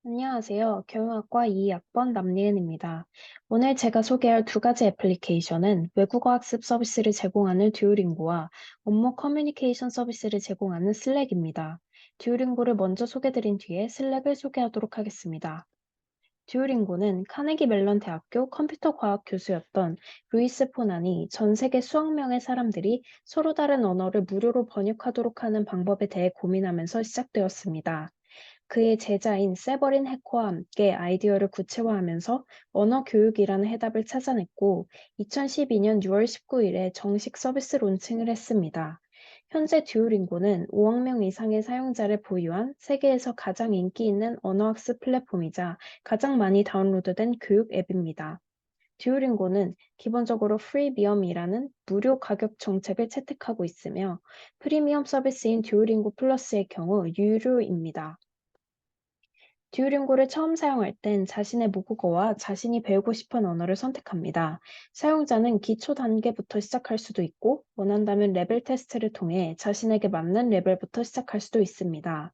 안녕하세요. 경영학과 2학번 남예은입니다. 오늘 제가 소개할 두 가지 애플리케이션은 외국어 학습 서비스를 제공하는 듀오링고와 업무 커뮤니케이션 서비스를 제공하는 슬랙입니다. 듀오링고를 먼저 소개드린 뒤에 슬랙을 소개하도록 하겠습니다. 듀오링고는 카네기 멜론 대학교 컴퓨터 과학 교수였던 루이스 포난이 전 세계 수억 명의 사람들이 서로 다른 언어를 무료로 번역하도록 하는 방법에 대해 고민하면서 시작되었습니다. 그의 제자인 세버린 해커와 함께 아이디어를 구체화하면서 언어 교육이라는 해답을 찾아냈고, 2012년 6월 19일에 정식 서비스 론칭을 했습니다. 현재 듀오링고는 5억 명 이상의 사용자를 보유한 세계에서 가장 인기 있는 언어학습 플랫폼이자 가장 많이 다운로드된 교육 앱입니다. 듀오링고는 기본적으로 프리미엄이라는 무료 가격 정책을 채택하고 있으며, 프리미엄 서비스인 듀오링고 플러스의 경우 유료입니다. 듀오링고를 처음 사용할 땐 자신의 모국어와 자신이 배우고 싶은 언어를 선택합니다. 사용자는 기초 단계부터 시작할 수도 있고, 원한다면 레벨 테스트를 통해 자신에게 맞는 레벨부터 시작할 수도 있습니다.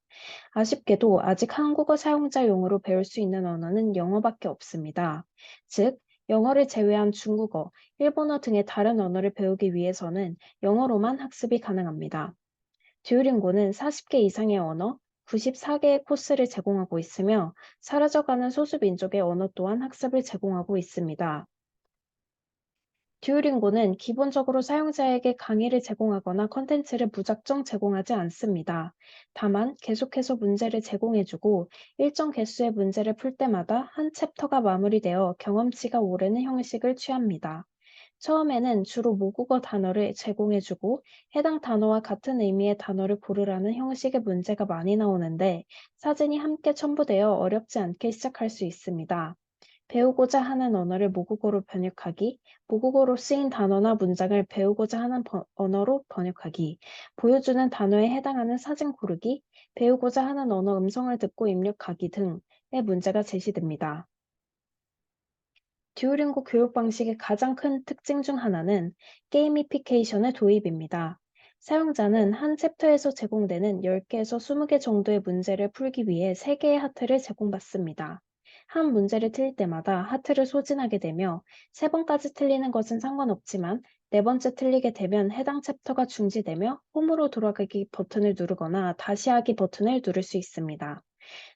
아쉽게도 아직 한국어 사용자용으로 배울 수 있는 언어는 영어밖에 없습니다. 즉, 영어를 제외한 중국어, 일본어 등의 다른 언어를 배우기 위해서는 영어로만 학습이 가능합니다. 듀오링고는 40개 이상의 언어, 94개의 코스를 제공하고 있으며, 사라져가는 소수 민족의 언어 또한 학습을 제공하고 있습니다. 듀오링고는 기본적으로 사용자에게 강의를 제공하거나 컨텐츠를 무작정 제공하지 않습니다. 다만 계속해서 문제를 제공해주고, 일정 개수의 문제를 풀 때마다 한 챕터가 마무리되어 경험치가 오르는 형식을 취합니다. 처음에는 주로 모국어 단어를 제공해주고, 해당 단어와 같은 의미의 단어를 고르라는 형식의 문제가 많이 나오는데, 사진이 함께 첨부되어 어렵지 않게 시작할 수 있습니다. 배우고자 하는 언어를 모국어로 번역하기, 모국어로 쓰인 단어나 문장을 배우고자 하는 언어로 번역하기, 보여주는 단어에 해당하는 사진 고르기, 배우고자 하는 언어 음성을 듣고 입력하기 등의 문제가 제시됩니다. 듀오링고 교육 방식의 가장 큰 특징 중 하나는 게이미피케이션의 도입입니다. 사용자는 한 챕터에서 제공되는 10개에서 20개 정도의 문제를 풀기 위해 3개의 하트를 제공받습니다. 한 문제를 틀릴 때마다 하트를 소진하게 되며, 3번까지 틀리는 것은 상관없지만 4번째 틀리게 되면 해당 챕터가 중지되며 홈으로 돌아가기 버튼을 누르거나 다시 하기 버튼을 누를 수 있습니다.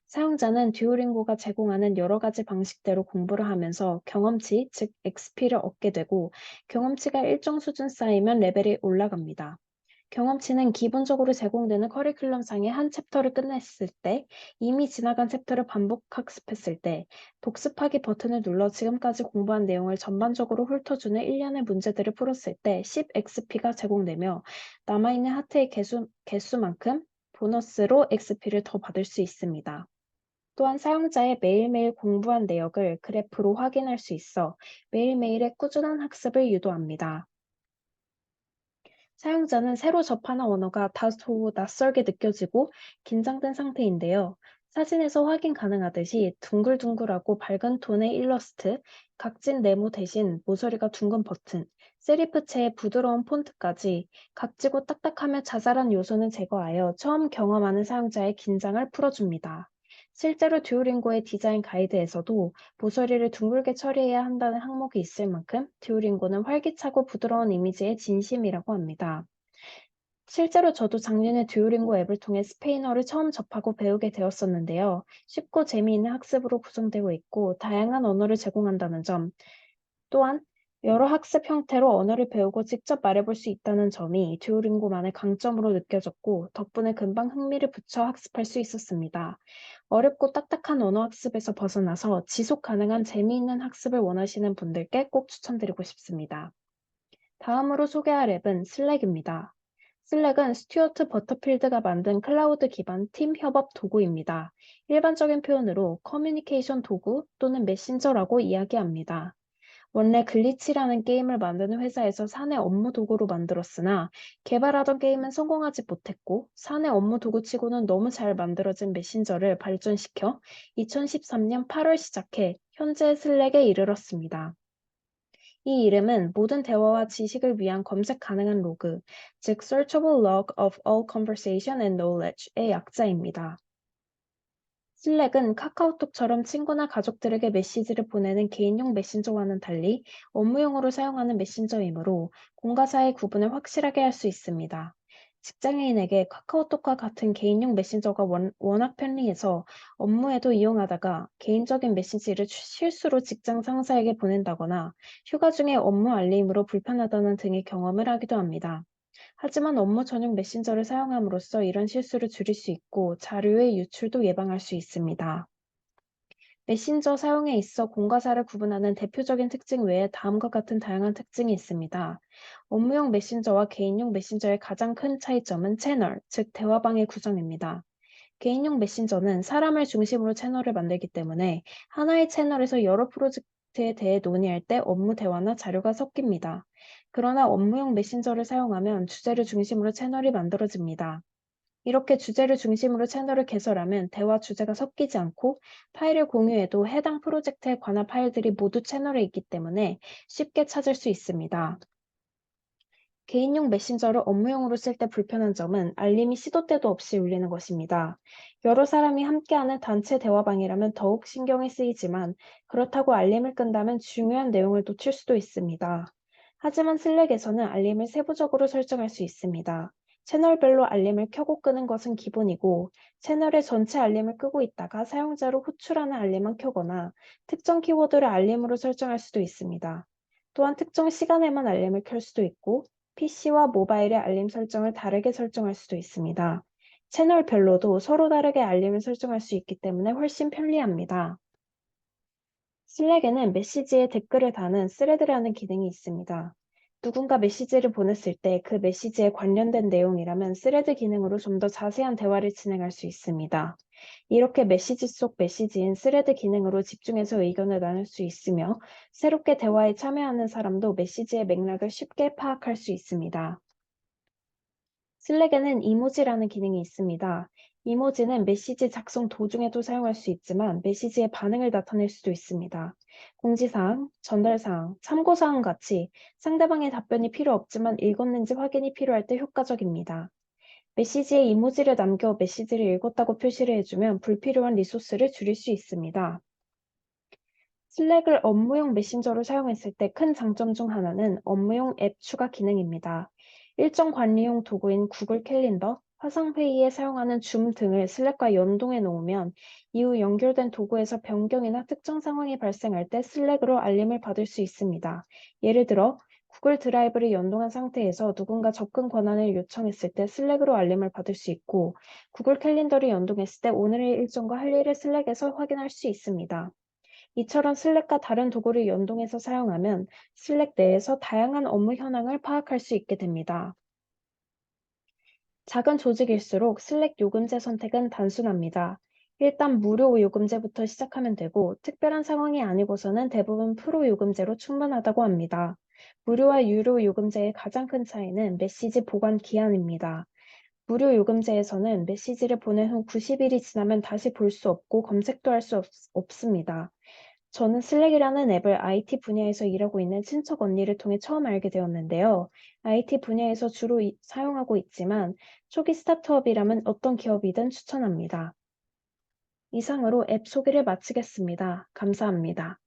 사용자는 듀오링고가 제공하는 여러 가지 방식대로 공부를 하면서 경험치, 즉 XP를 얻게 되고, 경험치가 일정 수준 쌓이면 레벨이 올라갑니다. 경험치는 기본적으로 제공되는 커리큘럼상의 한 챕터를 끝냈을 때, 이미 지나간 챕터를 반복 학습했을 때, 복습하기 버튼을 눌러 지금까지 공부한 내용을 전반적으로 훑어주는 일련의 문제들을 풀었을 때 10XP가 제공되며, 남아있는 하트의 개수만큼 보너스로 XP를 더 받을 수 있습니다. 또한 사용자의 매일매일 공부한 내역을 그래프로 확인할 수 있어 매일매일의 꾸준한 학습을 유도합니다. 사용자는 새로 접하는 언어가 다소 낯설게 느껴지고 긴장된 상태인데요. 사진에서 확인 가능하듯이 둥글둥글하고 밝은 톤의 일러스트, 각진 네모 대신 모서리가 둥근 버튼, 세리프체의 부드러운 폰트까지 각지고 딱딱하며 자잘한 요소는 제거하여 처음 경험하는 사용자의 긴장을 풀어줍니다. 실제로 듀오링고의 디자인 가이드에서도 모서리를 둥글게 처리해야 한다는 항목이 있을 만큼 듀오링고는 활기차고 부드러운 이미지의 진심이라고 합니다. 실제로 저도 작년에 듀오링고 앱을 통해 스페인어를 처음 접하고 배우게 되었었는데요. 쉽고 재미있는 학습으로 구성되고 있고 다양한 언어를 제공한다는 점, 또한 여러 학습 형태로 언어를 배우고 직접 말해볼 수 있다는 점이 듀오링고만의 강점으로 느껴졌고, 덕분에 금방 흥미를 붙여 학습할 수 있었습니다. 어렵고 딱딱한 언어 학습에서 벗어나서 지속 가능한 재미있는 학습을 원하시는 분들께 꼭 추천드리고 싶습니다. 다음으로 소개할 앱은 슬랙입니다. 슬랙은 스튜어트 버터필드가 만든 클라우드 기반 팀 협업 도구입니다. 일반적인 표현으로 커뮤니케이션 도구 또는 메신저라고 이야기합니다. 원래 글리치라는 게임을 만드는 회사에서 사내 업무 도구로 만들었으나, 개발하던 게임은 성공하지 못했고 사내 업무 도구치고는 너무 잘 만들어진 메신저를 발전시켜 2013년 8월 시작해 현재 슬랙에 이르렀습니다. 이 이름은 모든 대화와 지식을 위한 검색 가능한 로그, 즉 Searchable Log of All Conversation and Knowledge의 약자입니다. 슬랙은 카카오톡처럼 친구나 가족들에게 메시지를 보내는 개인용 메신저와는 달리 업무용으로 사용하는 메신저이므로 공과 사의 구분을 확실하게 할 수 있습니다. 직장인에게 카카오톡과 같은 개인용 메신저가 워낙 편리해서 업무에도 이용하다가 개인적인 메시지를 실수로 직장 상사에게 보낸다거나 휴가 중에 업무 알림으로 불편하다는 등의 경험을 하기도 합니다. 하지만 업무 전용 메신저를 사용함으로써 이런 실수를 줄일 수 있고 자료의 유출도 예방할 수 있습니다. 메신저 사용에 있어 공과 사를 구분하는 대표적인 특징 외에 다음과 같은 다양한 특징이 있습니다. 업무용 메신저와 개인용 메신저의 가장 큰 차이점은 채널, 즉 대화방의 구성입니다. 개인용 메신저는 사람을 중심으로 채널을 만들기 때문에 하나의 채널에서 여러 프로젝트에 대해 논의할 때 업무 대화나 자료가 섞입니다. 그러나 업무용 메신저를 사용하면 주제를 중심으로 채널이 만들어집니다. 이렇게 주제를 중심으로 채널을 개설하면 대화 주제가 섞이지 않고 파일을 공유해도 해당 프로젝트에 관한 파일들이 모두 채널에 있기 때문에 쉽게 찾을 수 있습니다. 개인용 메신저를 업무용으로 쓸 때 불편한 점은 알림이 시도 때도 없이 울리는 것입니다. 여러 사람이 함께하는 단체 대화방이라면 더욱 신경이 쓰이지만 그렇다고 알림을 끈다면 중요한 내용을 놓칠 수도 있습니다. 하지만 슬랙에서는 알림을 세부적으로 설정할 수 있습니다. 채널별로 알림을 켜고 끄는 것은 기본이고 채널의 전체 알림을 끄고 있다가 사용자로 호출하는 알림만 켜거나 특정 키워드를 알림으로 설정할 수도 있습니다. 또한 특정 시간에만 알림을 켤 수도 있고 PC와 모바일의 알림 설정을 다르게 설정할 수도 있습니다. 채널별로도 서로 다르게 알림을 설정할 수 있기 때문에 훨씬 편리합니다. 슬랙에는 메시지에 댓글을 다는 스레드라는 기능이 있습니다. 누군가 메시지를 보냈을 때 그 메시지에 관련된 내용이라면 스레드 기능으로 좀 더 자세한 대화를 진행할 수 있습니다. 이렇게 메시지 속 메시지인 스레드 기능으로 집중해서 의견을 나눌 수 있으며 새롭게 대화에 참여하는 사람도 메시지의 맥락을 쉽게 파악할 수 있습니다. 슬랙에는 이모지라는 기능이 있습니다. 이모지는 메시지 작성 도중에도 사용할 수 있지만 메시지의 반응을 나타낼 수도 있습니다. 공지사항, 전달사항, 참고사항 같이 상대방의 답변이 필요 없지만 읽었는지 확인이 필요할 때 효과적입니다. 메시지에 이모지를 남겨 메시지를 읽었다고 표시를 해주면 불필요한 리소스를 줄일 수 있습니다. 슬랙을 업무용 메신저로 사용했을 때 큰 장점 중 하나는 업무용 앱 추가 기능입니다. 일정 관리용 도구인 구글 캘린더, 화상회의에 사용하는 줌 등을 슬랙과 연동해 놓으면 이후 연결된 도구에서 변경이나 특정 상황이 발생할 때 슬랙으로 알림을 받을 수 있습니다. 예를 들어 구글 드라이브를 연동한 상태에서 누군가 접근 권한을 요청했을 때 슬랙으로 알림을 받을 수 있고 구글 캘린더를 연동했을 때 오늘의 일정과 할 일을 슬랙에서 확인할 수 있습니다. 이처럼 슬랙과 다른 도구를 연동해서 사용하면 슬랙 내에서 다양한 업무 현황을 파악할 수 있게 됩니다. 작은 조직일수록 슬랙 요금제 선택은 단순합니다. 일단 무료 요금제부터 시작하면 되고 특별한 상황이 아니고서는 대부분 프로 요금제로 충분하다고 합니다. 무료와 유료 요금제의 가장 큰 차이는 메시지 보관 기한입니다. 무료 요금제에서는 메시지를 보낸 후 90일이 지나면 다시 볼 수 없고 검색도 할 수 없습니다. 저는 슬랙이라는 앱을 IT 분야에서 일하고 있는 친척 언니를 통해 처음 알게 되었는데요. IT 분야에서 주로 사용하고 있지만 초기 스타트업이라면 어떤 기업이든 추천합니다. 이상으로 앱 소개를 마치겠습니다. 감사합니다.